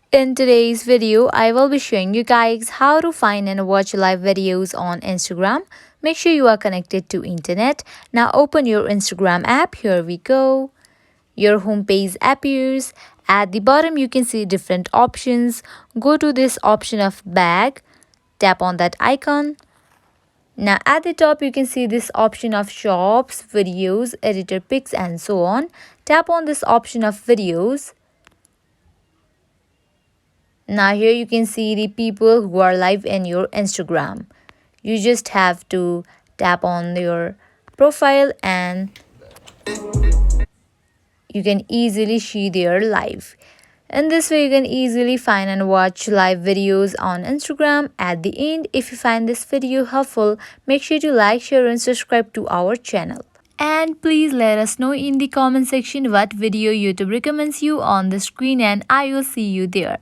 In today's video, I will be showing you guys how to find and watch live videos on Instagram. Make sure you are connected to internet. Now open your Instagram app. Here we go. Your homepage appears. At the bottom, you can see different options. Go to this option of bag. Tap on that icon. Now at the top, you can see this option of shops, videos, editor pics and so on. Tap on this option of videos. Now here you can see the people who are live in your Instagram. You just have to tap on your profile and you can easily see their live. In this way, you can easily find and watch live videos on Instagram. At the end, if you find this video helpful, make sure to like, share and subscribe to our channel. And please let us know in the comment section what video YouTube recommends you on the screen and I will see you there.